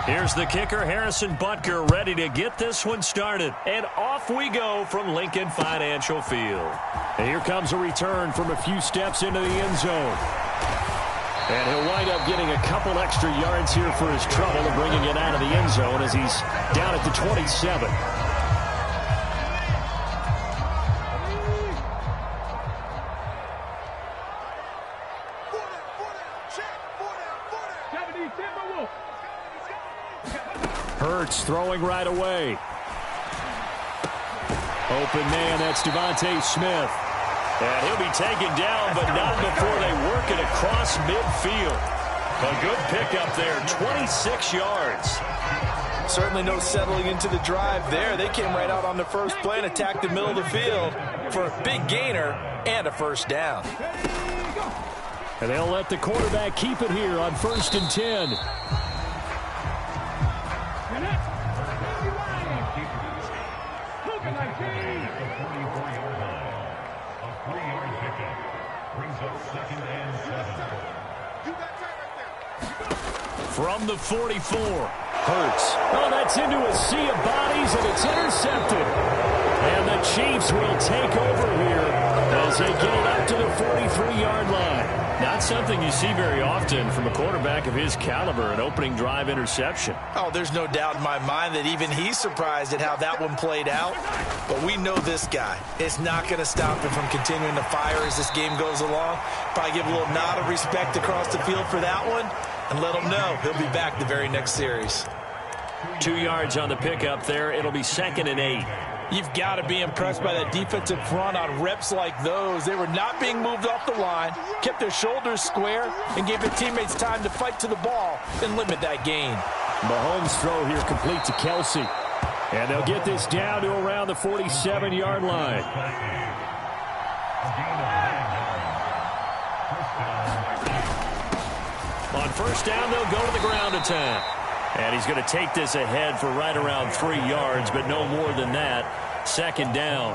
Here's the kicker, Harrison Butker, ready to get this one started. And off we go from Lincoln Financial Field. And here comes a return from a few steps into the end zone. And he'll wind up getting a couple extra yards here for his trouble and bringing it out of the end zone as he's down at the 27. Hurts throwing right away. Open man, that's Devontae Smith. And he'll be taken down, but not before they work it across midfield. A good pickup there, 26 yards. Certainly no settling into the drive there. They came right out on the first play and attacked the middle of the field for a big gainer and a first down. And they'll let the quarterback keep it here on 1st and 10. From the 44. Hurts. Oh, that's into a sea of bodies, and it's intercepted. And the Chiefs will take over here as they get it up to the 43-yard line. Not something you see very often from a quarterback of his caliber, an opening drive interception. Oh, there's no doubt in my mind that even he's surprised at how that one played out. But we know this guy. It's not going to stop him from continuing to fire as this game goes along. Probably give a little nod of respect across the field for that one and let him know he'll be back the very next series. 2 yards on the pickup there. It'll be 2nd and 8. You've got to be impressed by that defensive front on reps like those. They were not being moved off the line, kept their shoulders square, and gave their teammates time to fight to the ball and limit that gain. Mahomes' throw here complete to Kelsey. And they'll get this down to around the 47-yard line. On first down, they'll go to the ground attack. And he's going to take this ahead for right around 3 yards, but no more than that. 2nd down.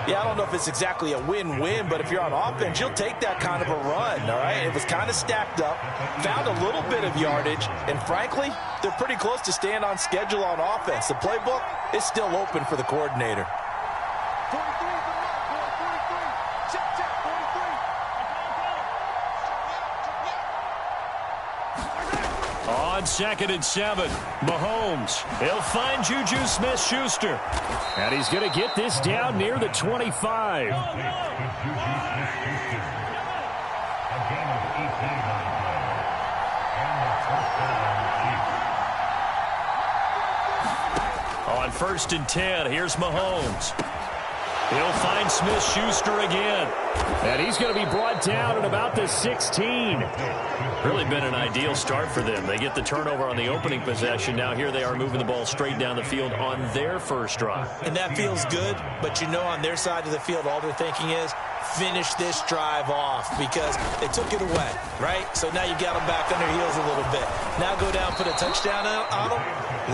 Yeah, I don't know if it's exactly a win-win, but if you're on offense, you'll take that kind of a run, all right? It was kind of stacked up, found a little bit of yardage, and frankly, they're pretty close to staying on schedule on offense. The playbook is still open for the coordinator. On 2nd and 7, Mahomes. He'll find Juju Smith-Schuster. And he's going to get this down near the 25. On 1st and 10, here's Mahomes. He'll find Smith-Schuster again. And he's going to be brought down at about the 16. Really been an ideal start for them. They get the turnover on the opening possession. Now here they are moving the ball straight down the field on their first drive. And that feels good, but you know on their side of the field all they're thinking is finish this drive off because they took it away, right? So now you got them back on their heels a little bit. Now go down, put a touchdown on them.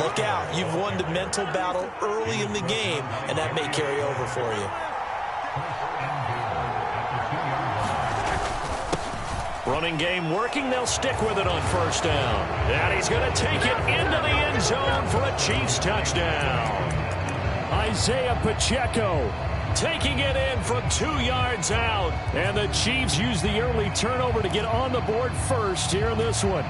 Look out. You've won the mental battle early in the game, and that may carry over for you. Running game working. They'll stick with it on first down. And he's going to take it into the end zone for a Chiefs touchdown. Isaiah Pacheco taking it in from 2 yards out. And the Chiefs use the early turnover to get on the board first here in this one.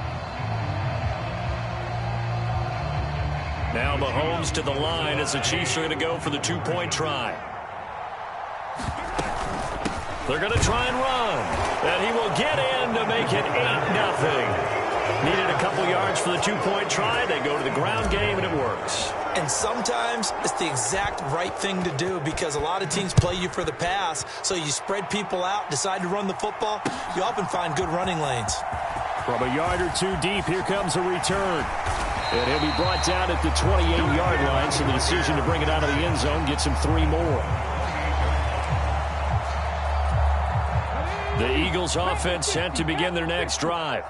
Now Mahomes to the line as the Chiefs are going to go for the 2-point try. They're going to try and run. And he will get in to make it 8-0. Needed a couple yards for the 2-point try. They go to the ground game, and it works. And sometimes it's the exact right thing to do because a lot of teams play you for the pass. So you spread people out, decide to run the football. You often find good running lanes. From a yard or two deep, here comes a return. And he'll be brought down at the 28-yard line. So the decision to bring it out of the end zone gets him 3 more. The Eagles offense set to begin their next drive.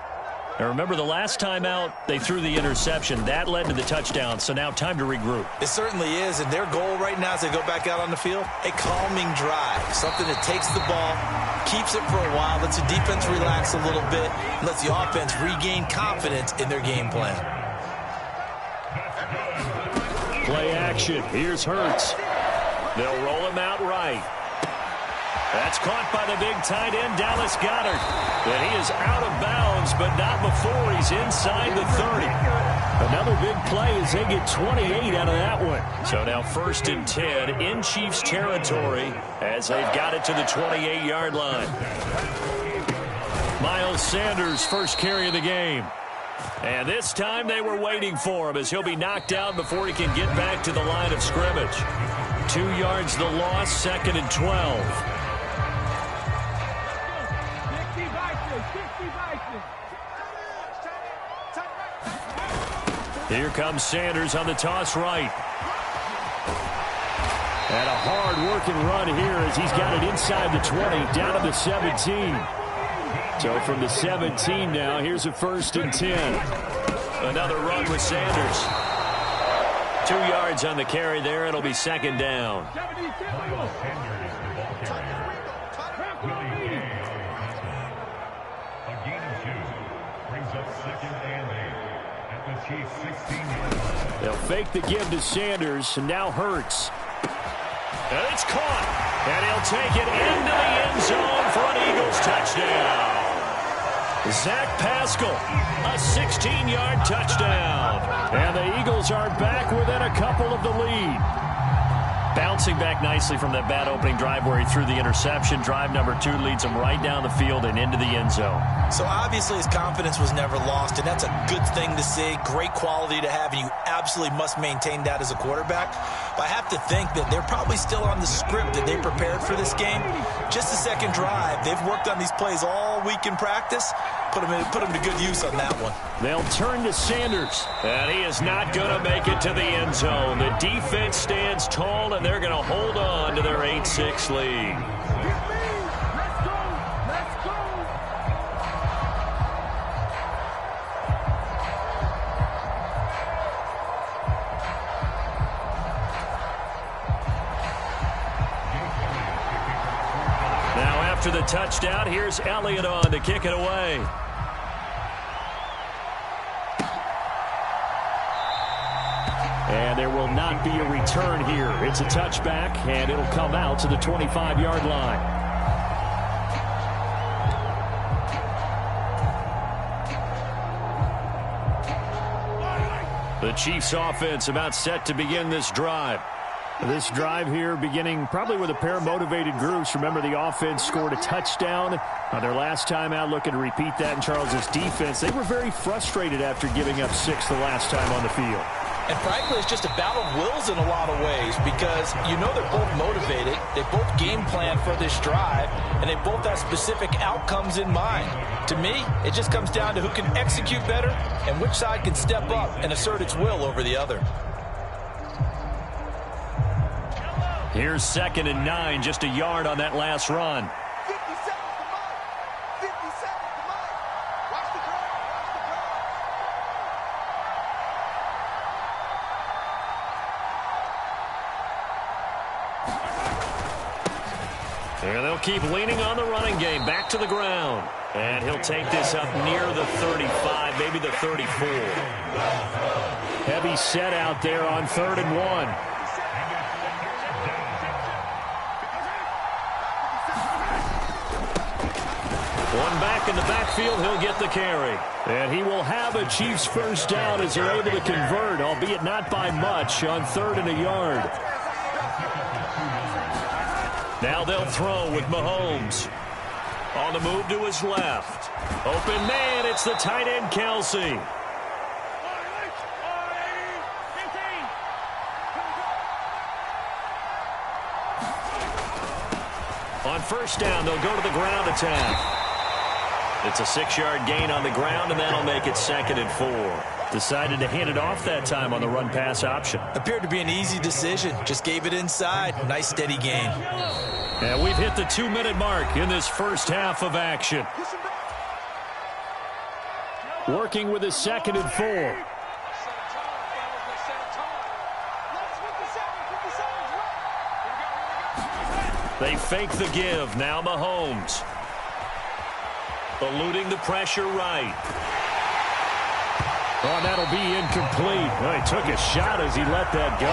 Now remember, the last time out, they threw the interception. That led to the touchdown, so now time to regroup. It certainly is, and their goal right now as they go back out on the field, a calming drive. Something that takes the ball, keeps it for a while, lets the defense relax a little bit, and lets the offense regain confidence in their game plan. Play action. Here's Hurts. They'll roll him out right. That's caught by the big tight end, Dallas Goedert. And he is out of bounds, but not before he's inside the 30. Another big play as they get 28 out of that one. So now 1st and 10 in Chiefs territory as they've got it to the 28-yard line. Miles Sanders, first carry of the game. And this time they were waiting for him as he'll be knocked out before he can get back to the line of scrimmage. 2 yards the loss, 2nd and 12. Here comes Sanders on the toss right. And a hard-working run here as he's got it inside the 20, down to the 17. So from the 17 now, here's a 1st and 10. Another run with Sanders. 2 yards on the carry there. It'll be 2nd down. They'll fake the give to Sanders, and now Hurts. And it's caught, and he'll take it into the end zone for an Eagles touchdown. Zach Pascal, a 16-yard touchdown. And the Eagles are back within a couple of the lead. Bouncing back nicely from that bad opening drive where he threw the interception. Drive number 2 leads him right down the field and into the end zone. So obviously his confidence was never lost, and that's a good thing to see. Great quality to have, and you absolutely must maintain that as a quarterback. But I have to think that they're probably still on the script that they prepared for this game. Just the second drive. They've worked on these plays all week in practice. Put them to good use on that one. They'll turn to Sanders, and he is not going to make it to the end zone. The defense stands tall, and they're going to hold on to their 8-6 lead. Now after the touchdown, here's Elliott on to kick it away. And there will not be a return here. It's a touchback, and it'll come out to the 25-yard line. The Chiefs offense about set to begin this drive. This drive here beginning probably with a pair of motivated groups. Remember, the offense scored a touchdown on their last time out, looking to repeat that in Charles's defense. They were very frustrated after giving up 6 the last time on the field. And frankly, it's just a battle of wills in a lot of ways because you know they're both motivated. They both game plan for this drive, and they both have specific outcomes in mind. To me, it just comes down to who can execute better and which side can step up and assert its will over the other. Here's 2nd and 9, just a yard on that last run. And they'll keep leaning on the running game. Back to the ground. And he'll take this up near the 35, maybe the 34. Heavy set out there on 3rd and 1. One back in the backfield, he'll get the carry. And he will have a Chiefs first down as they're able to convert, albeit not by much, on 3rd and a yard. Now they'll throw with Mahomes. On the move to his left. Open man, it's the tight end, Kelsey. On first down, they'll go to the ground attack. It's a 6-yard gain on the ground, and that'll make it 2nd and 4. Decided to hand it off that time on the run-pass option. Appeared to be an easy decision. Just gave it inside. Nice, steady gain. And we've hit the 2-minute mark in this first half of action. Working with his 2nd and 4. They fake the give. Now Mahomes. Eluding the pressure right. Oh, and that'll be incomplete. Well, he took a shot as he let that go.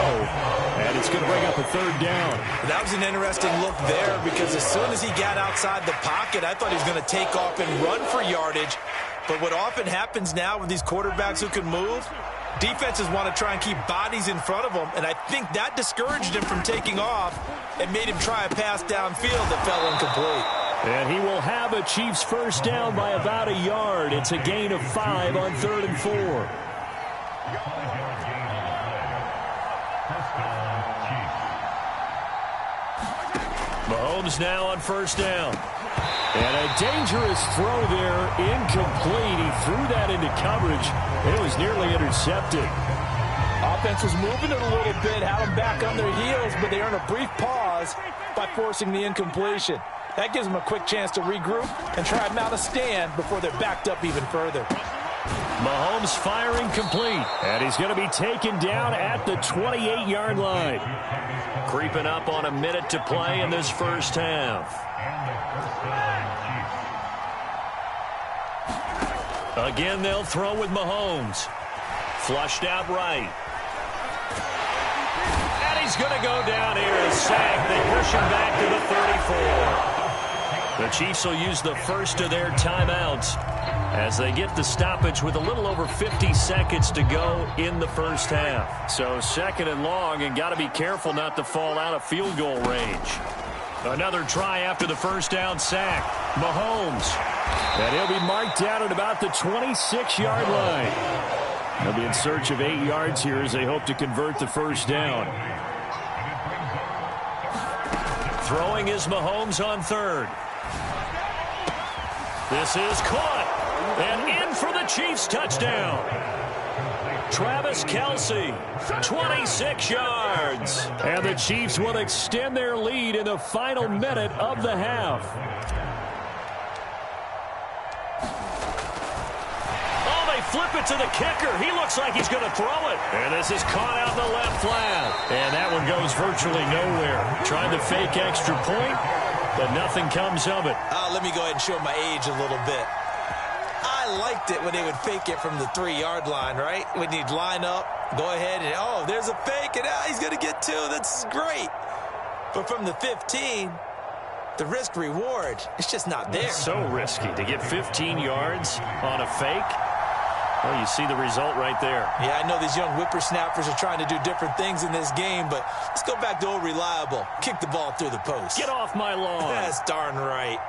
And it's going to bring up a third down. That was an interesting look there because as soon as he got outside the pocket, I thought he was going to take off and run for yardage. But what often happens now with these quarterbacks who can move, defenses want to try and keep bodies in front of them. And I think that discouraged him from taking off and made him try a pass downfield that fell incomplete. And he will have a Chiefs first down by about a yard. It's a gain of 5 on 3rd and 4. Mahomes now on first down. And a dangerous throw there, incomplete. He threw that into coverage. It was nearly intercepted. Offense was moving it a little bit, had them back on their heels, but they earned a brief pause by forcing the incompletion. That gives them a quick chance to regroup and try and mount a stand before they're backed up even further. Mahomes firing complete, and he's going to be taken down at the 28-yard line. Creeping up on a minute to play in this first half. Again, they'll throw with Mahomes. Flushed out right. And he's going to go down here and sack. They push him back to the 34. The Chiefs will use the first of their timeouts as they get the stoppage with a little over 50 seconds to go in the first half. So 2nd and long, and got to be careful not to fall out of field goal range. Another try after the first down sack. Mahomes. And he'll be marked down at about the 26-yard line. They'll be in search of 8 yards here as they hope to convert the first down. Throwing is Mahomes on 3rd. This is caught. And in for the Chiefs touchdown. Travis Kelce, 26 yards. And the Chiefs will extend their lead in the final minute of the half. Oh, they flip it to the kicker. He looks like he's going to throw it. And this is caught out in the left flat. And that one goes virtually nowhere. Trying to fake extra point, but nothing comes of it. Let me go ahead and show my age a little bit. I liked it when they would fake it from the 3-yard line, right? When you'd line up, go ahead and, oh, there's a fake, and he's going to get 2. That's great. But from the 15, the risk-reward, it's just not there. It's so risky to get 15 yards on a fake. Well, you see the result right there. Yeah, I know these young whippersnappers are trying to do different things in this game, but let's go back to old reliable. Kick the ball through the post. Get off my lawn. That's darn right.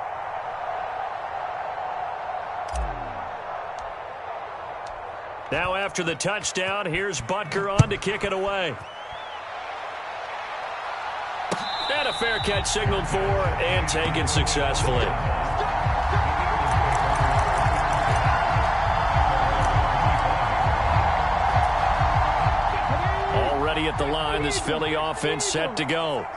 Now after the touchdown, here's Butker on to kick it away. And a fair catch signaled for and taken successfully. Already at the line, this Philly offense set to go.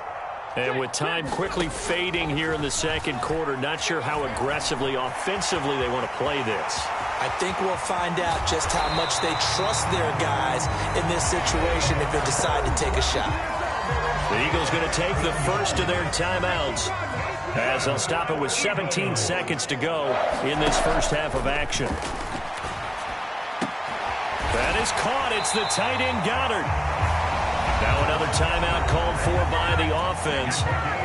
And with time quickly fading here in the second quarter, not sure how aggressively, offensively they want to play this. I think we'll find out just how much they trust their guys in this situation if they decide to take a shot. The Eagles going to take the first of their timeouts as they'll stop it with 17 seconds to go in this first half of action. That is caught. It's the tight end Goddard. Now another timeout called for by the offense.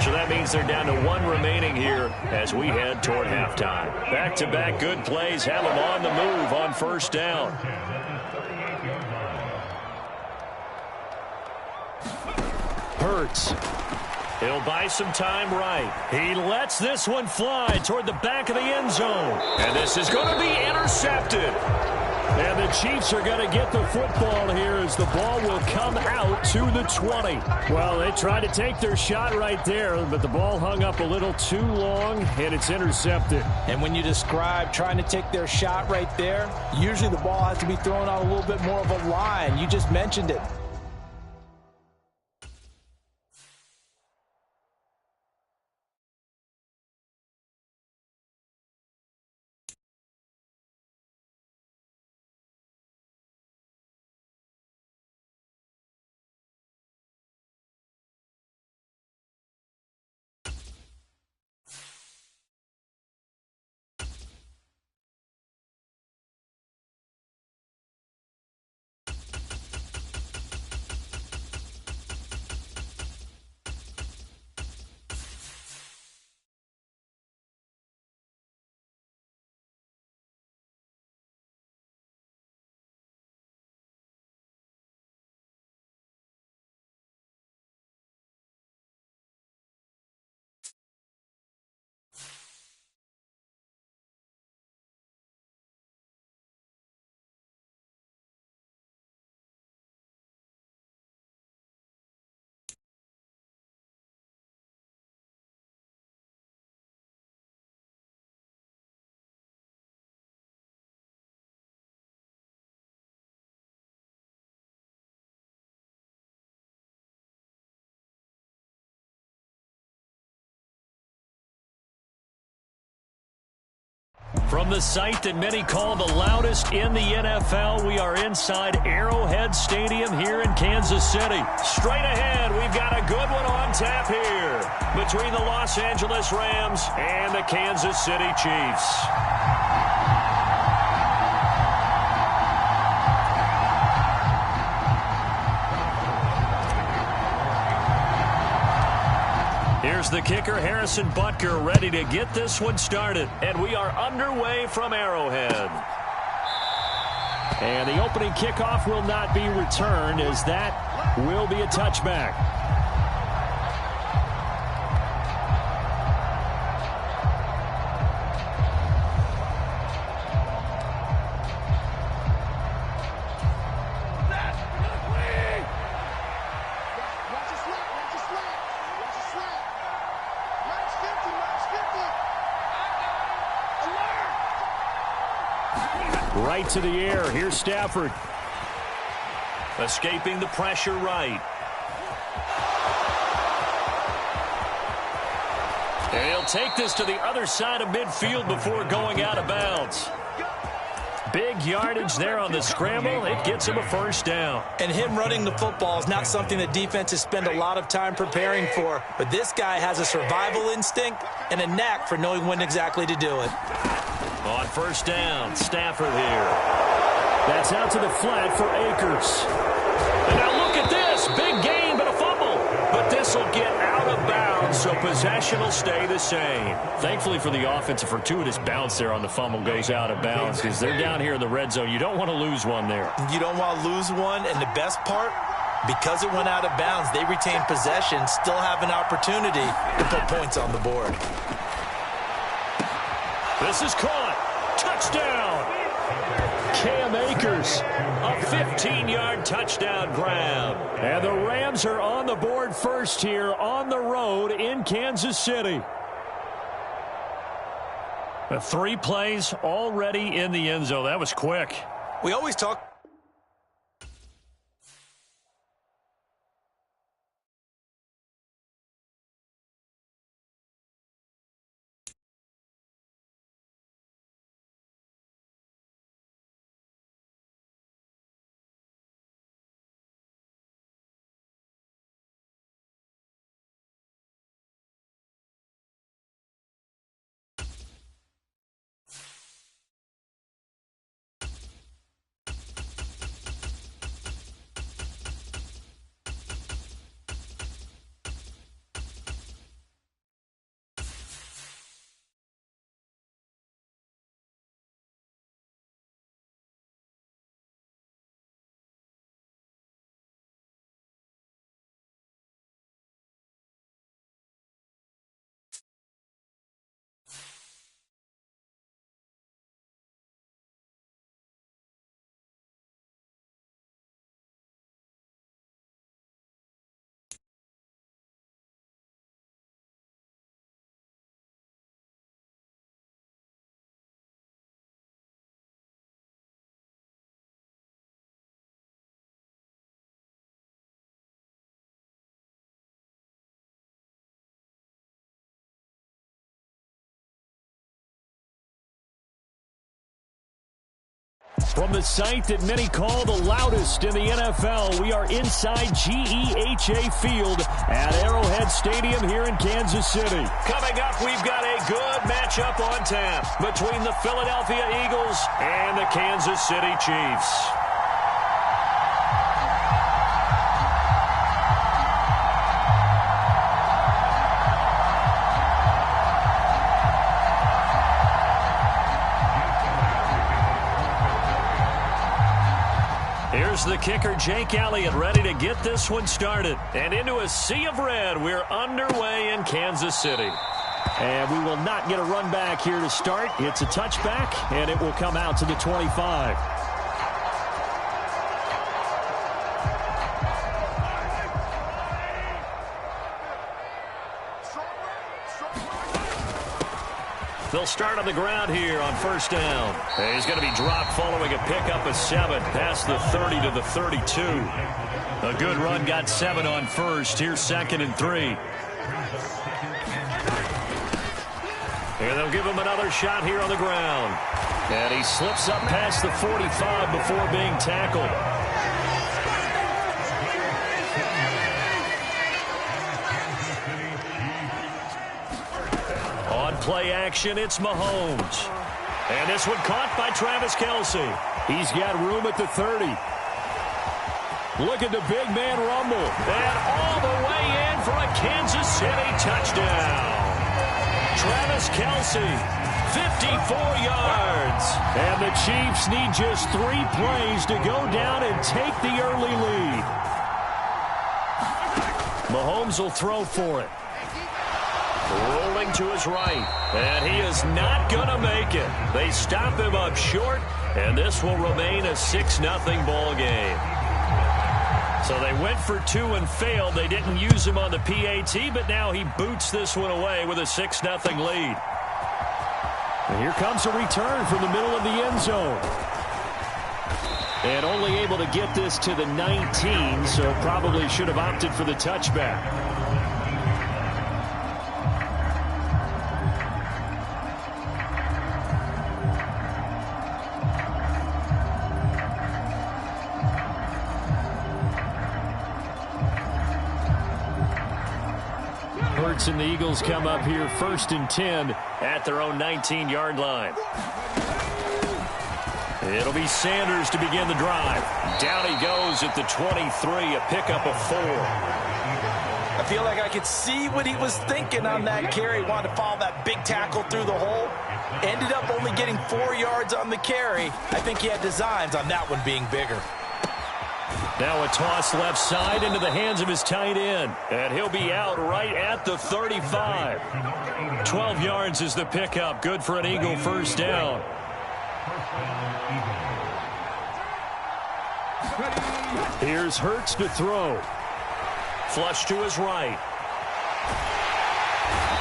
So that means they're down to 1 remaining here as we head toward halftime. Back-to-back good plays have them on the move on first down. Hurts. He'll buy some time right. He lets this one fly toward the back of the end zone. And this is going to be intercepted. And the Chiefs are going to get the football here as the ball will come out to the 20. Well, they tried to take their shot right there, but the ball hung up a little too long, and it's intercepted. And when you describe trying to take their shot right there, usually the ball has to be thrown out a little bit more of a line. You just mentioned it. From the site that many call the loudest in the NFL, we are inside Arrowhead Stadium here in Kansas City. Straight ahead, we've got a good one on tap here between the Los Angeles Rams and the Kansas City Chiefs. Here's the kicker, Harrison Butker, ready to get this one started. And we are underway from Arrowhead. And the opening kickoff will not be returned, as that will be a touchback. Right to the air. Here's Stafford. Escaping the pressure right. And he'll take this to the other side of midfield before going out of bounds. Big yardage there on the scramble. It gets him a first down. And him running the football is not something that defenses spend a lot of time preparing for. But this guy has a survival instinct and a knack for knowing when exactly to do it. On first down, Stafford here. That's out to the flat for Akers. And now look at this. Big gain, but a fumble. But this will get out of bounds, so possession will stay the same. Thankfully for the offense, a fortuitous bounce there on the fumble goes out of bounds because they're down here in the red zone. You don't want to lose one there. You don't want to lose one, and the best part, because it went out of bounds, they retain possession, still have an opportunity to put points on the board. This is caught. Touchdown. Cam Akers, a 15-yard touchdown grab. And the Rams are on the board first here on the road in Kansas City. 3 plays already in the end zone. That was quick. We always talk. From the site that many call the loudest in the NFL, we are inside GEHA Field at Arrowhead Stadium here in Kansas City. Coming up, we've got a good matchup on tap between the Philadelphia Eagles and the Kansas City Chiefs. Here's the kicker, Jake Elliott, ready to get this one started. And into a sea of red, we're underway in Kansas City. And we will not get a run back here to start. It's a touchback, and it will come out to the 25. They'll start on the ground here on first down. And he's going to be dropped following a pickup of 7 past the 30 to the 32. A good run, got 7 on first. Here's 2nd and 3. And they'll give him another shot here on the ground. And he slips up past the 45 before being tackled. On play action, it's Mahomes. And this one caught by Travis Kelce. He's got room at the 30. Look at the big man rumble. And all the way in for a Kansas City touchdown. Travis Kelce, 54 yards. And the Chiefs need just 3 plays to go down and take the early lead. Mahomes will throw for it. Rolling to his right. And he is not going to make it. They stop him up short, and this will remain a 6-0 ball game. So they went for 2 and failed. They didn't use him on the PAT, but now he boots this one away with a 6-0 lead. And here comes a return from the middle of the end zone. And only able to get this to the 19, so probably should have opted for the touchback. And the Eagles come up here 1st and 10 at their own 19-yard line. It'll be Sanders to begin the drive. Down he goes at the 23, a pickup of 4. I feel like I could see what he was thinking on that carry. Wanted to follow that big tackle through the hole. Ended up only getting 4 yards on the carry. I think he had designs on that one being bigger. Now a toss left side into the hands of his tight end. And he'll be out right at the 35. 12 yards is the pickup. Good for an Eagle first down. Here's Hurts to throw. Flush to his right.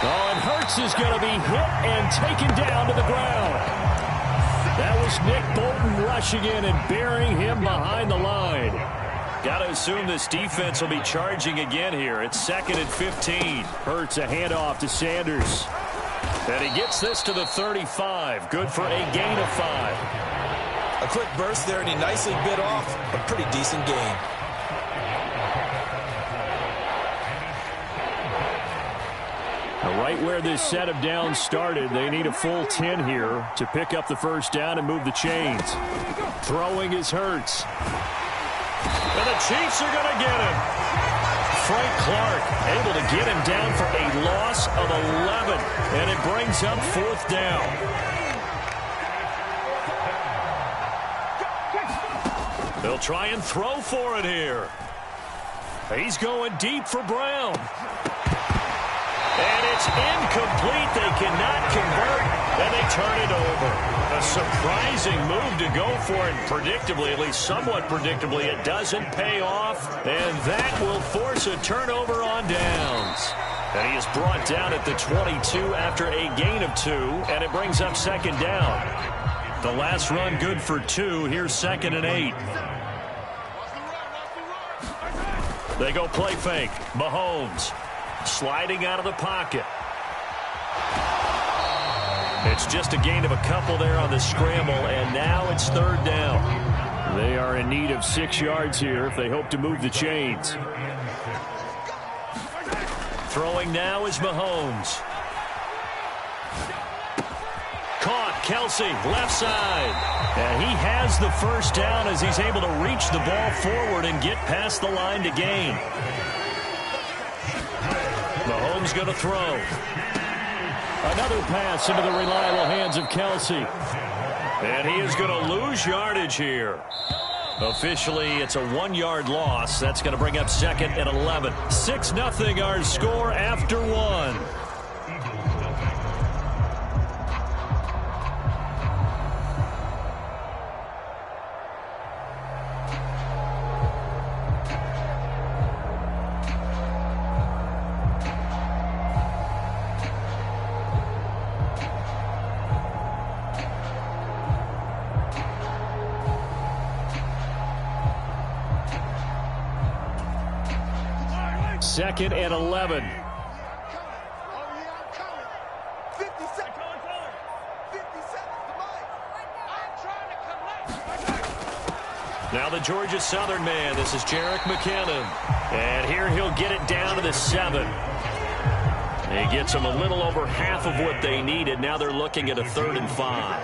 Oh, and Hurts is going to be hit and taken down to the ground. That was Nick Bolton rushing in and burying him behind the line. Got to assume this defense will be charging again here. It's 2nd and 15. Hurts a handoff to Sanders. And he gets this to the 35. Good for a gain of 5. A quick burst there, and he nicely bit off a pretty decent gain. Right where this set of downs started, they need a full 10 here to pick up the first down and move the chains. Throwing is Hurts. And the Chiefs are going to get him. Frank Clark able to get him down for a loss of 11. And it brings up 4th down. They'll try and throw for it here. He's going deep for Brown. And it's incomplete. They cannot convert, and they turn it over. A surprising move to go for it. Predictably, at least somewhat predictably, it doesn't pay off, and that will force a turnover on downs. And he is brought down at the 22 after a gain of 2, and it brings up 2nd down. The last run good for 2. Here's 2nd and 8. They go play fake. Mahomes. Sliding out of the pocket. It's just a gain of a couple there on the scramble, and now it's 3rd down. They are in need of 6 yards here if they hope to move the chains. Throwing now is Mahomes. Caught, Kelce, left side. And he has the first down as he's able to reach the ball forward and get past the line to gain. Mahomes going to throw. Another pass into the reliable hands of Kelce. And he is going to lose yardage here. Officially, it's a 1-yard loss. That's going to bring up 2nd and 11. 6-0 our score after 1. Second and 11. 50 seconds. Now the Georgia Southern man. This is Jerick McKinnon. And here he'll get it down to the 7. He gets them a little over half of what they needed. Now they're looking at a 3rd and 5.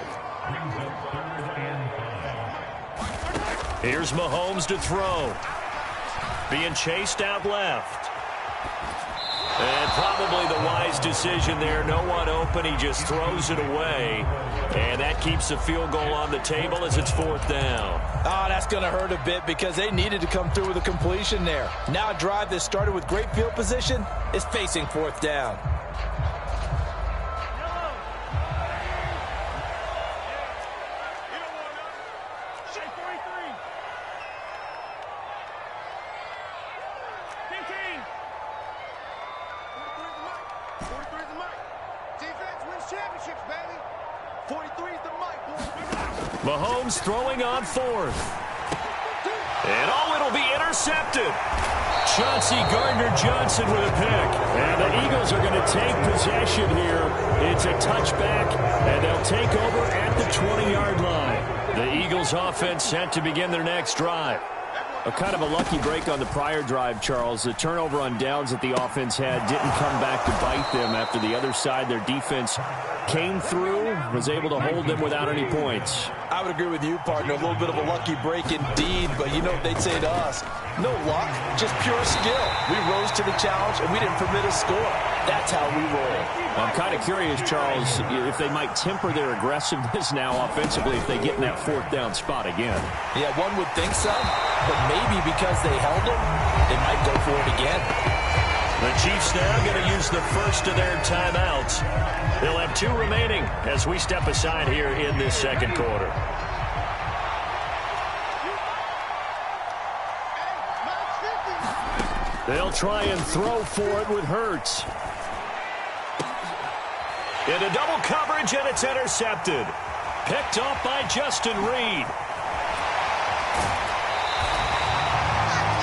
Here's Mahomes to throw. Being chased out left. And probably the wise decision there. No one open. He just throws it away. And that keeps the field goal on the table as it's 4th down. Oh, that's going to hurt a bit because they needed to come through with a completion there. Now a drive that started with great field position is facing 4th down. Mahomes throwing on 4th. And it'll be intercepted. Chauncey Gardner-Johnson with a pick. And the Eagles are going to take possession here. It's a touchback, and they'll take over at the 20-yard line. The Eagles offense set to begin their next drive. A kind of a lucky break on the prior drive, Charles. The turnover on downs that the offense had didn't come back to bite them after the other side. Their defense came through, was able to hold them without any points. I would agree with you, partner. A little bit of a lucky break indeed, but you know what they'd say to us? No luck, just pure skill. We rose to the challenge, and we didn't permit a score. That's how we roll. I'm kind of curious, Charles, if they might temper their aggressiveness now offensively if they get in that 4th down spot again. Yeah, one would think so, but maybe because they held them, they might go for it again. The Chiefs now going to use the first of their timeouts. They'll have 2 remaining as we step aside here in this 2nd quarter. They'll try and throw for it with Hurts. Into double coverage, and it's intercepted. Picked off by Justin Reed.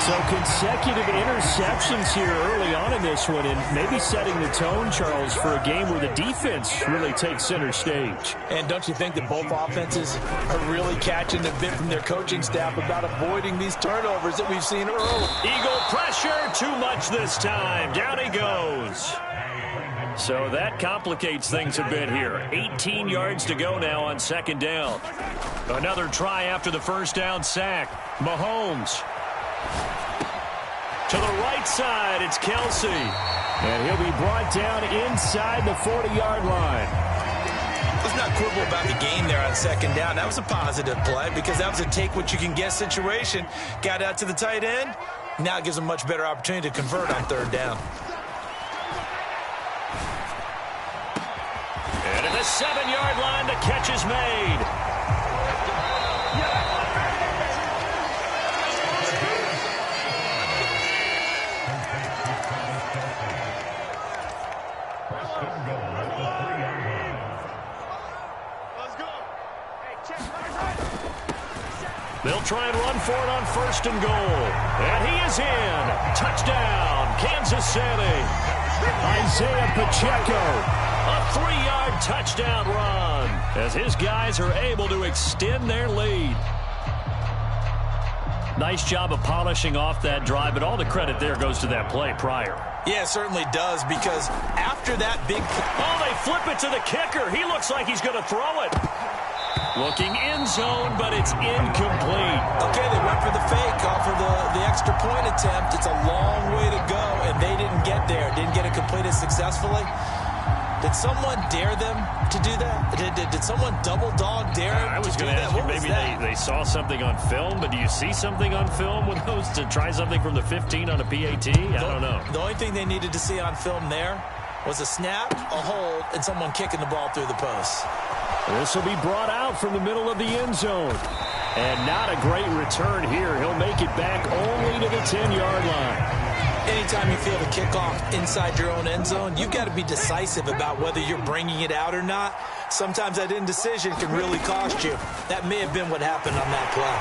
So consecutive interceptions here early on in this one, and maybe setting the tone, Charles, for a game where the defense really takes center stage. And don't you think that both offenses are really catching the bit from their coaching staff about avoiding these turnovers that we've seen early? Eagle pressure, too much this time. Down he goes. So that complicates things a bit here. 18 yards to go now on 2nd down. Another try after the 1st down sack. Mahomes. To the right side, it's Kelsey. And he'll be brought down inside the 40-yard line. Let's not quibble about the game there on 2nd down. That was a positive play because that was a take-what-you-can-get situation. Got out to the tight end. Now it gives them a much better opportunity to convert on 3rd down. And at the 7-yard line, the catch is made. They'll try and run for it on 1st and goal. And he is in. Touchdown, Kansas City. Isaiah Pacheco. A 3-yard touchdown run as his guys are able to extend their lead. Nice job of polishing off that drive, but all the credit there goes to that play prior. Yeah, it certainly does, because after that big... Oh, they flip it to the kicker. He looks like he's going to throw it. Looking end zone, but it's incomplete. Okay, they went for the fake off of the extra point attempt. It's a long way to go, and they didn't get there. Didn't get it completed successfully. Did someone dare them to do that? Did someone double dog dare them I was to do going to that? ask you, maybe they saw something on film, but do you see something on film with those to try something from the 15 on a PAT? I don't know. The only thing they needed to see on film there was a snap, a hold, and someone kicking the ball through the post. This will be brought out from the middle of the end zone. And not a great return here. He'll make it back only to the 10-yard line. Anytime you feel the kickoff inside your own end zone, you've got to be decisive about whether you're bringing it out or not. Sometimes that indecision can really cost you. That may have been what happened on that play.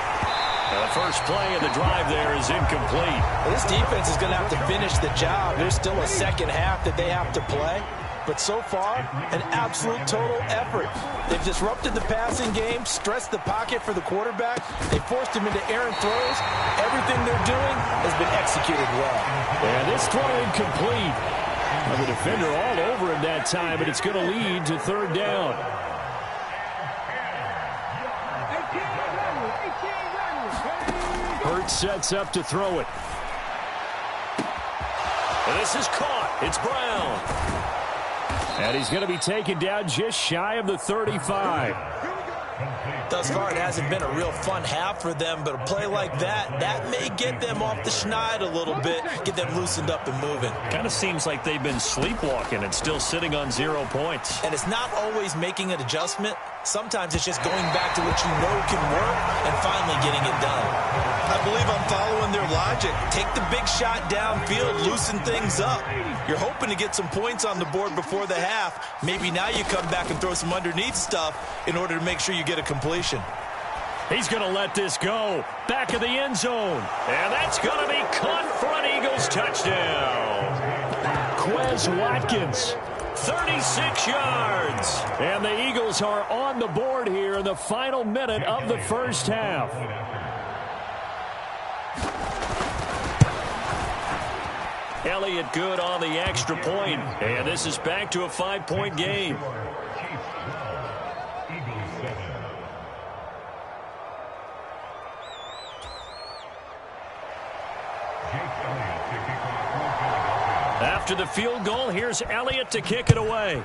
The first play of the drive there is incomplete. Well, this defense is going to have to finish the job. There's still a second half that they have to play. but so far, an absolute total effort. They've disrupted the passing game, stressed the pocket for the quarterback. They forced him into errant throws. Everything they're doing has been executed well. And this throw incomplete. The defender all over him that time, but it's going to lead to third down. Hurts sets up to throw it. And this is caught. It's Brown. And he's going to be taken down just shy of the 35. Thus far, it hasn't been a real fun half for them, but a play like that may get them off the schneid a little bit, get them loosened up and moving. Kind of seems like they've been sleepwalking and still sitting on 0 points. And it's not always making an adjustment. Sometimes it's just going back to what you know can work and finally getting it done. I believe I'm following their logic. Take the big shot downfield, loosen things up. You're hoping to get some points on the board before the half. Maybe now you come back and throw some underneath stuff in order to make sure you get a completion. He's going to let this go. Back of the end zone. And that's going to be caught for an Eagles touchdown. Quez Watkins, 36 yards. And the Eagles are on the board here in the final minute of the first half. Elliott good on the extra point. And this is back to a 5-point game. After the field goal, here's Elliott to kick it away.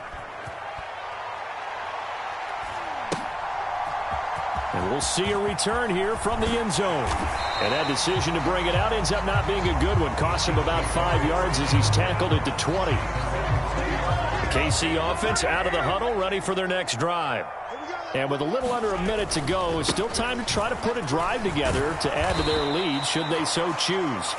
And we'll see a return here from the end zone. And that decision to bring it out ends up not being a good one. Costs him about 5 yards as he's tackled at the 20. The KC offense out of the huddle, ready for their next drive. And with a little under a minute to go, it's still time to try to put a drive together to add to their lead should they so choose.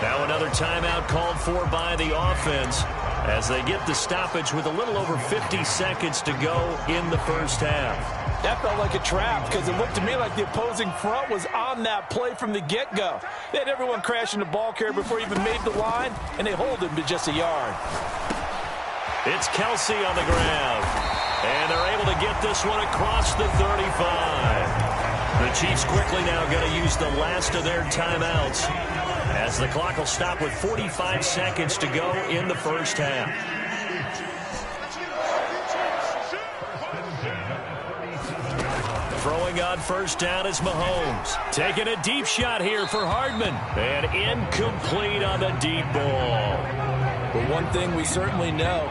Now another timeout called for by the offense as they get the stoppage with a little over 50 seconds to go in the first half. That felt like a trap because it looked to me like the opposing front was on that play from the get-go. They had everyone crashing the ball carrier before he even made the line, and they hold him to just a yard. It's Kelsey on the ground, and they're able to get this one across the 35. The Chiefs quickly now going to use the last of their timeouts as the clock will stop with 45 seconds to go in the first half. Throwing on first down is Mahomes. Taking a deep shot here for Hardman. And incomplete on the deep ball. But one thing we certainly know,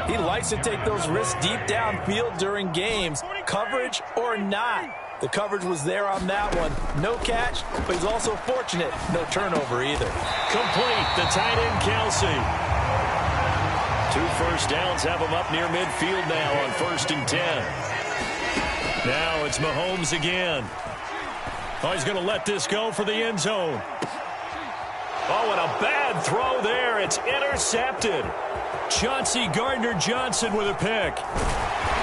he likes to take those risks deep downfield during games, coverage or not. The coverage was there on that one. No catch, but he's also fortunate. No turnover either. Complete, the tight end Kelsey. 2 first downs have him up near midfield now on 1st and 10. Now it's Mahomes again. Oh, he's going to let this go for the end zone. Oh, and a bad throw there. It's intercepted. Chauncey Gardner-Johnson with a pick.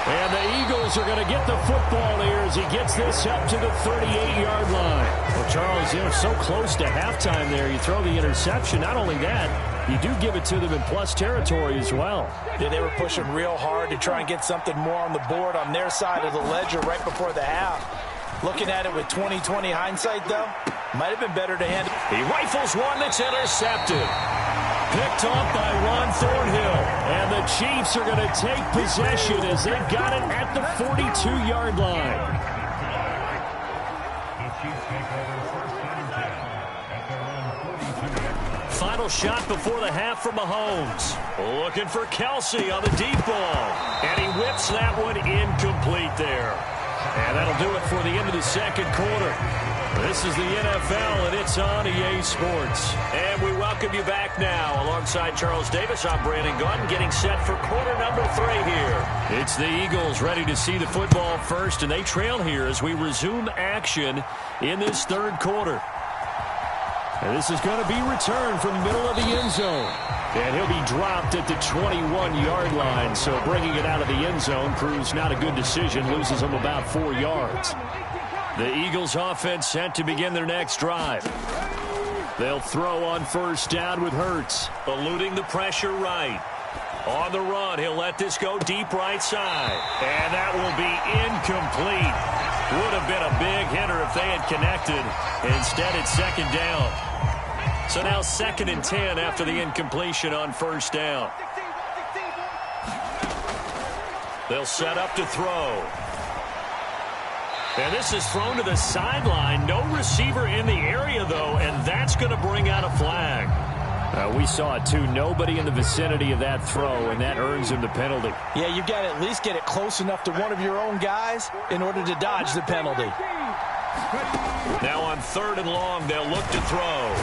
And the Eagles are going to get the football here as he gets this up to the 38-yard line. Well, Charles, you know, so close to halftime there. You throw the interception. Not only that, you do give it to them in plus territory as well. Yeah, they were pushing real hard to try and get something more on the board on their side of the ledger right before the half. Looking at it with 20/20 hindsight, though, might have been better to handle. He rifles one that's intercepted. Picked off by Ron Thornhill. And the Chiefs are going to take possession as they've got it at the 42-yard line. Final shot before the half from Mahomes. Looking for Kelsey on the deep ball. And he whips that one incomplete there. And that'll do it for the end of the second quarter. This is the NFL, and it's on EA Sports. And we welcome you back now. Alongside Charles Davis, I'm Brandon Gunn, getting set for quarter number 3 here. It's the Eagles ready to see the football first, and they trail here as we resume action in this third quarter. And this is going to be returned from the middle of the end zone. And he'll be dropped at the 21-yard line, so bringing it out of the end zone proves not a good decision, loses him about 4 yards. The Eagles offense set to begin their next drive. They'll throw on first down with Hurts, eluding the pressure right. On the run, he'll let this go deep right side. And that will be incomplete. Would have been a big hitter if they had connected. Instead, it's second down. So now 2nd and 10 after the incompletion on first down. They'll set up to throw. And this is thrown to the sideline. No receiver in the area, though, and that's going to bring out a flag. We saw it, too. Nobody in the vicinity of that throw, and that earns him the penalty. Yeah, you've got to at least get it close enough to one of your own guys in order to dodge the penalty. Now on 3rd and long, they'll look to throw.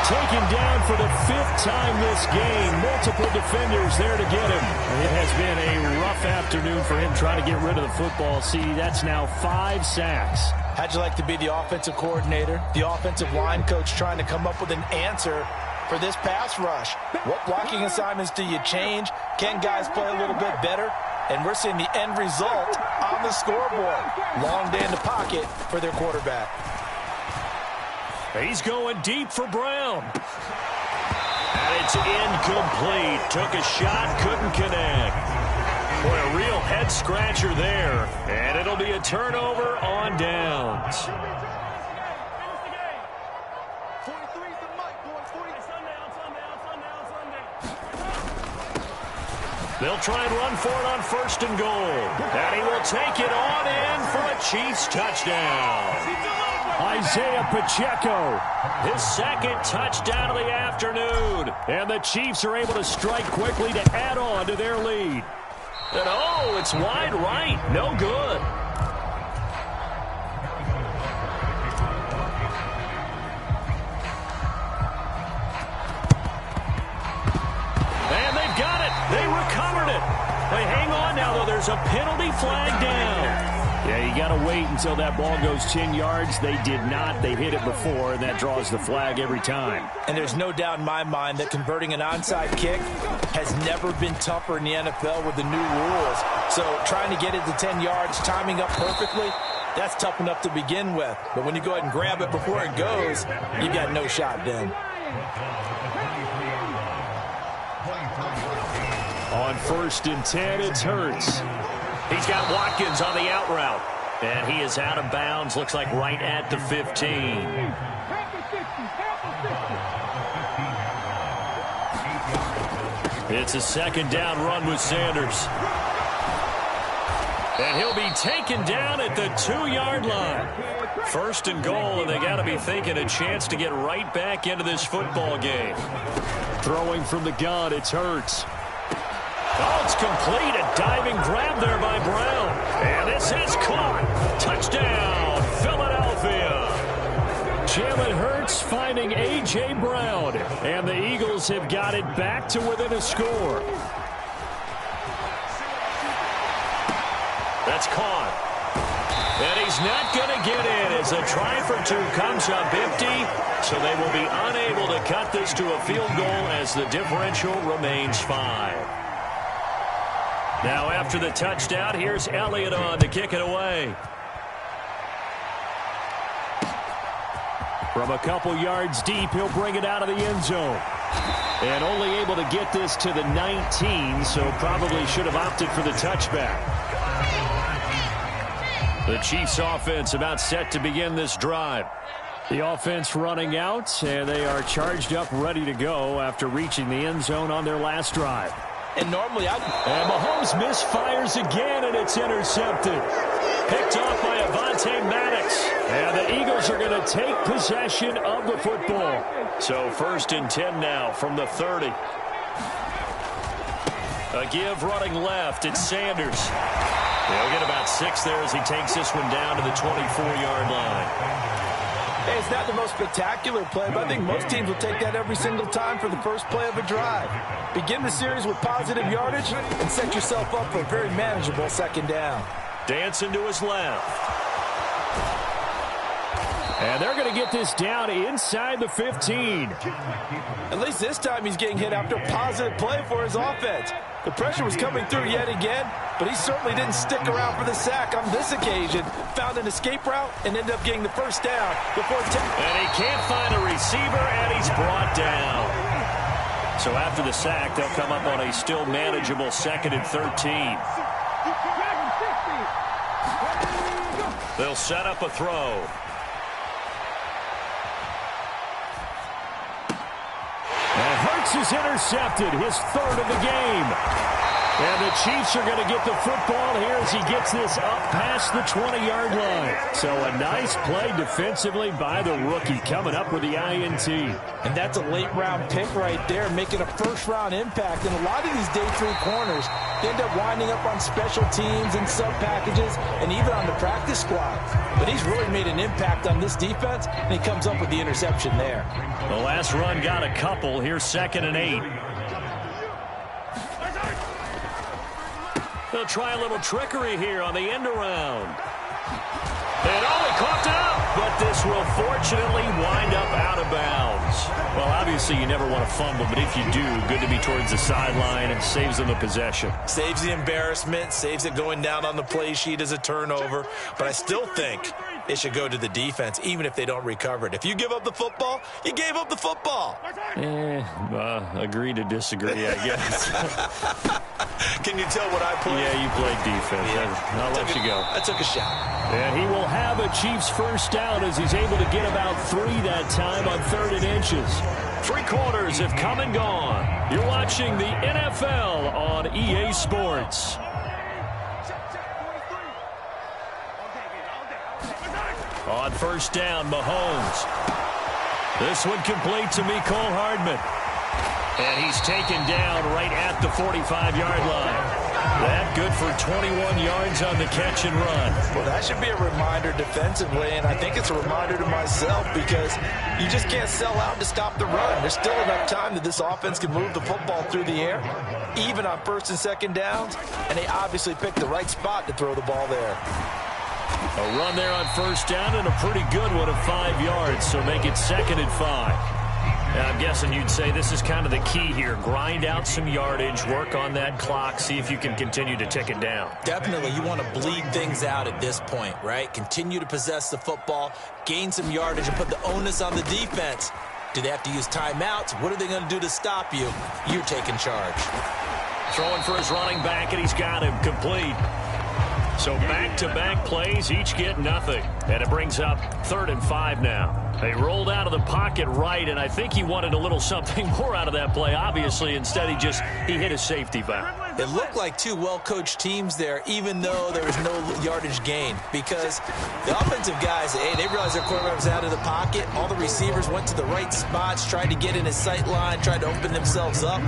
Taken down for the 5th time this game. Multiple defenders there to get him. It has been a rough afternoon for him trying to get rid of the football. See, that's now 5 sacks. How'd you like to be the offensive coordinator, the offensive line coach trying to come up with an answer for this pass rush? What blocking assignments do you change? Can guys play a little bit better? And we're seeing the end result on the scoreboard. Long day in the pocket for their quarterback. He's going deep for Brown. And it's incomplete. Took a shot, couldn't connect. Boy, a real head-scratcher there. And it'll be a turnover on downs. They'll try and run for it on 1st and goal. And he will take it on in for a Chiefs touchdown. Isaiah Pacheco, his 2nd touchdown of the afternoon. And the Chiefs are able to strike quickly to add on to their lead. And oh, it's wide right. No good. And they've got it. They recovered it. They hang on now, though. There's a penalty flag down. Yeah, you got to wait until that ball goes 10 yards. They did not. They hit it before, and that draws the flag every time. And there's no doubt in my mind that converting an onside kick has never been tougher in the NFL with the new rules. So trying to get it to 10 yards, timing up perfectly, that's tough enough to begin with. But when you go ahead and grab it before it goes, you got no shot then. On 1st and 10, it's Hurts. He's got Watkins on the out route. And he is out of bounds. Looks like right at the 15. It's a 2nd down run with Sanders. And he'll be taken down at the 2-yard line. 1st and goal, and they got to be thinking a chance to get right back into this football game. Throwing from the gun, it's Hurts. Oh, it's complete. A diving grab there by Brown. And this is caught. Touchdown, Philadelphia. Jalen Hurts finding A.J. Brown. And the Eagles have got it back to within a score. That's caught. And he's not going to get in as a try for 2 comes up empty. So they will be unable to cut this to a field goal as the differential remains 5. Now after the touchdown, here's Elliott on to kick it away. From a couple yards deep, he'll bring it out of the end zone. And only able to get this to the 19, so probably should have opted for the touchback. The Chiefs offense about set to begin this drive. The offense running out, and they are charged up, ready to go after reaching the end zone on their last drive. And normally And Mahomes misfires again, and it's intercepted. Picked off by Avonte Maddox. And the Eagles are going to take possession of the football. So 1st and 10 now from the 30. A give running left. It's Sanders. They'll get about 6 there as he takes this one down to the 24-yard line. Hey, it's not the most spectacular play, but I think most teams will take that every single time for the first play of a drive. Begin the series with positive yardage and set yourself up for a very manageable 2nd down. Dancing to his left. And they're going to get this down inside the 15. At least this time he's getting hit after a positive play for his offense. The pressure was coming through yet again, but he certainly didn't stick around for the sack on this occasion. Found an escape route and ended up getting the 1st down before. And he can't find a receiver, and he's brought down. So after the sack, they'll come up on a still manageable 2nd and 13. They'll set up a throw. And Hurts is intercepted, his 3rd of the game. And the Chiefs are going to get the football here as he gets this up past the 20-yard line. So a nice play defensively by the rookie, coming up with the INT. And that's a late-round pick right there, making a first-round impact. And a lot of these day 3 corners, they end up winding up on special teams and sub-packages and even on the practice squad. But he's really made an impact on this defense, and he comes up with the interception there. The last run got a couple. Here's 2nd and 8. They'll try a little trickery here on the end around. And he caught up, but this will fortunately wind up out of bounds. Well, obviously you never want to fumble, but if you do, good to be towards the sideline and saves them the possession. Saves the embarrassment, saves it going down on the play sheet as a turnover. But I still think it should go to the defense, even if they don't recover it. If you give up the football, you gave up the football. Agree to disagree, I guess. Can you tell what I played? Yeah, you played defense. Yeah. I'll let you go. I took a shot. And he will have a Chiefs first down as he's able to get about 3 that time on 3rd and inches. 3 quarters have come and gone. You're watching the NFL on EA Sports. On first down, Mahomes. This one complete to Mecole Hardman. And he's taken down right at the 45-yard line. That good for 21 yards on the catch and run. Well, that should be a reminder defensively, and I think it's a reminder to myself because you just can't sell out to stop the run. There's still enough time that this offense can move the football through the air, even on 1st and 2nd downs, and they obviously picked the right spot to throw the ball there. A run there on first down and a pretty good one of 5 yards, so make it 2nd and 5. Now, I'm guessing you'd say this is kind of the key here. Grind out some yardage, work on that clock, see if you can continue to tick it down. Definitely. You want to bleed things out at this point, right? Continue to possess the football, gain some yardage, and put the onus on the defense. Do they have to use timeouts? What are they going to do to stop you? You're taking charge. Throwing for his running back, and he's got him complete. So back-to-back plays, each get nothing. And it brings up 3rd and 5 now. They rolled out of the pocket right, and I think he wanted a little something more out of that play, obviously. Instead, he hit his safety back. It looked like 2 well-coached teams there, even though there was no yardage gain. Because the offensive guys, they realized their quarterback was out of the pocket. All the receivers went to the right spots, tried to get in his sight line, tried to open themselves up.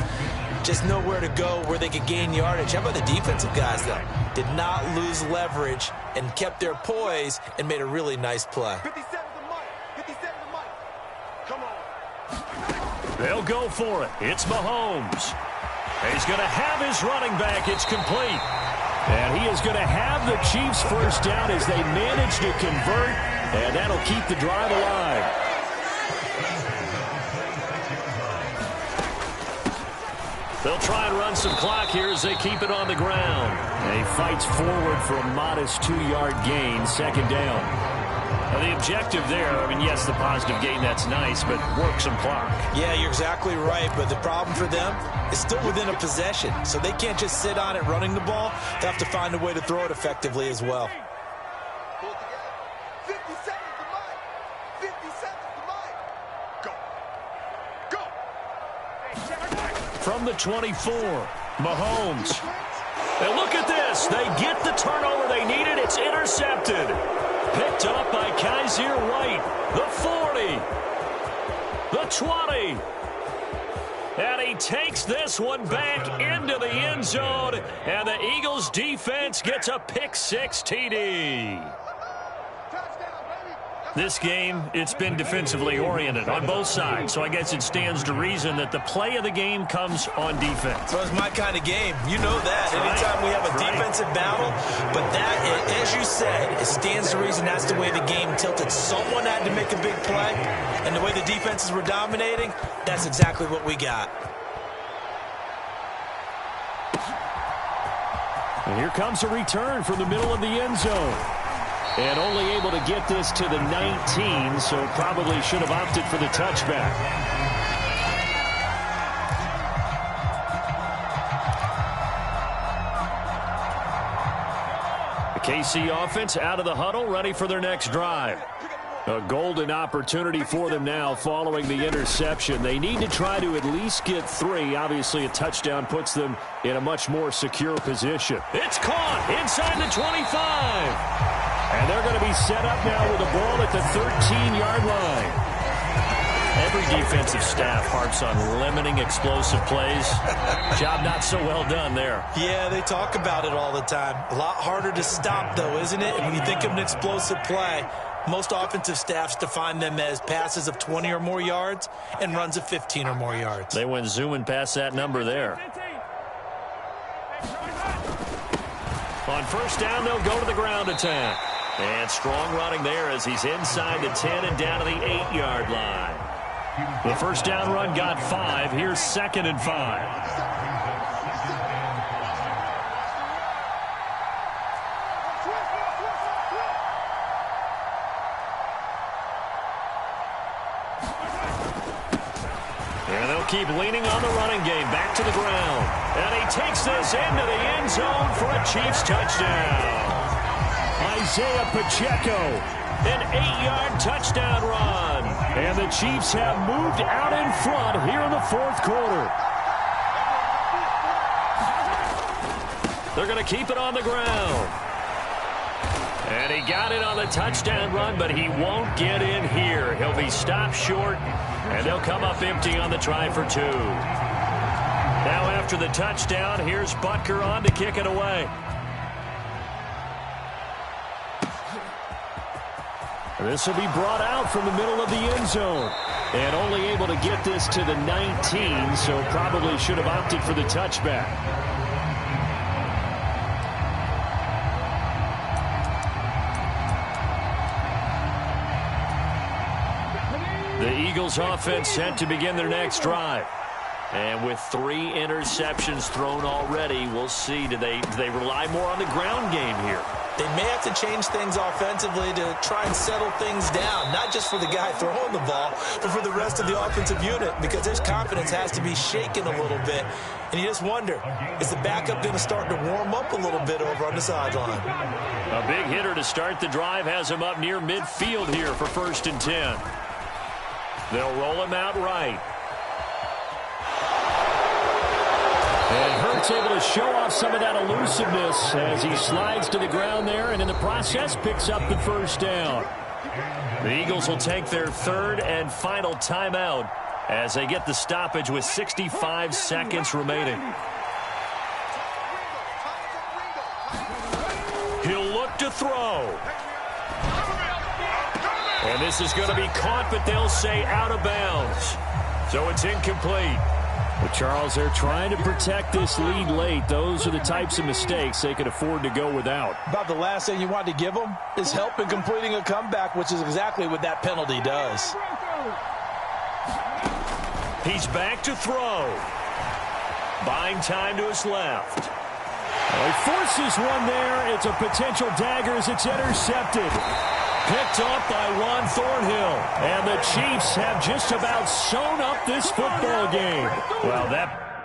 Just nowhere to go where they could gain yardage. How about the defensive guys, though? Did not lose leverage and kept their poise and made a really nice play. 57 to Mike. 57 to Mike. Come on. They'll go for it. It's Mahomes. He's going to have his running back. It's complete. And he is going to have the Chiefs first down as they manage to convert. And that'll keep the drive alive. They'll try and run some clock here as they keep it on the ground. And he fights forward for a modest 2-yard gain, 2nd down. Now the objective there, I mean, yes, the positive gain, that's nice, but work some clock. Yeah, you're exactly right, but the problem for them is still within a possession. So they can't just sit on it running the ball. They have to find a way to throw it effectively as well. From the 24, Mahomes. And look at this. They get the turnover they needed. It's intercepted. Picked up by Kaiser White. The 40. The 20. And he takes this one back into the end zone. And the Eagles defense gets a pick-6 TD. This game, it's been defensively oriented on both sides, so I guess it stands to reason that the play of the game comes on defense. So it's my kind of game. You know that. Anytime we have a defensive battle, but that, as you said, it stands to reason that's the way the game tilted. Someone had to make a big play, and the way the defenses were dominating, that's exactly what we got. And here comes a return from the middle of the end zone. And only able to get this to the 19, so probably should have opted for the touchback. The KC offense out of the huddle, ready for their next drive. A golden opportunity for them now following the interception. They need to try to at least get 3. Obviously, a touchdown puts them in a much more secure position. It's caught inside the 25. And they're going to be set up now with the ball at the 13-yard line. Every defensive staff harps on limiting explosive plays. Job not so well done there. Yeah, they talk about it all the time. A lot harder to stop, though, isn't it? And when you think of an explosive play, most offensive staffs define them as passes of 20 or more yards and runs of 15 or more yards. They went zooming past that number there. On first down, they'll go to the ground attack. And strong running there as he's inside the 10 and down to the 8-yard line. The first down run got 5. Here's 2nd and 5. And they'll keep leaning on the running game. Back to the ground. And he takes this into the end zone for a Chiefs touchdown. Isaiah Pacheco, an 8-yard touchdown run. And the Chiefs have moved out in front here in the 4th quarter. They're going to keep it on the ground. And he got it on the touchdown run, but he won't get in here. He'll be stopped short, and they'll come up empty on the try for 2. Now after the touchdown, here's Butker on to kick it away. This will be brought out from the middle of the end zone. And only able to get this to the 19, so probably should have opted for the touchback. The Eagles offense set to begin their next drive. And with 3 interceptions thrown already, we'll see. Do they rely more on the ground game here? They may have to change things offensively to try and settle things down, not just for the guy throwing the ball, but for the rest of the offensive unit, because his confidence has to be shaken a little bit. And you just wonder, is the backup going to start to warm up a little bit over on the sideline? A big hitter to start the drive has him up near midfield here for 1st and 10. They'll roll him out right. And Hurts able to show off some of that elusiveness as he slides to the ground there, and in the process picks up the first down. The Eagles will take their 3rd and final timeout as they get the stoppage with 65 seconds remaining. He'll look to throw. And this is going to be caught, but they'll say out of bounds. So it's incomplete. But Charles, they're trying to protect this lead late. Those are the types of mistakes they can afford to go without. About the last thing you want to give them is help in completing a comeback, which is exactly what that penalty does. He's back to throw. Buying time to his left. Well, he forces one there. It's a potential dagger as it's intercepted. Picked up by Juan Thornhill. And the Chiefs have just about sewn up this football game. Well, that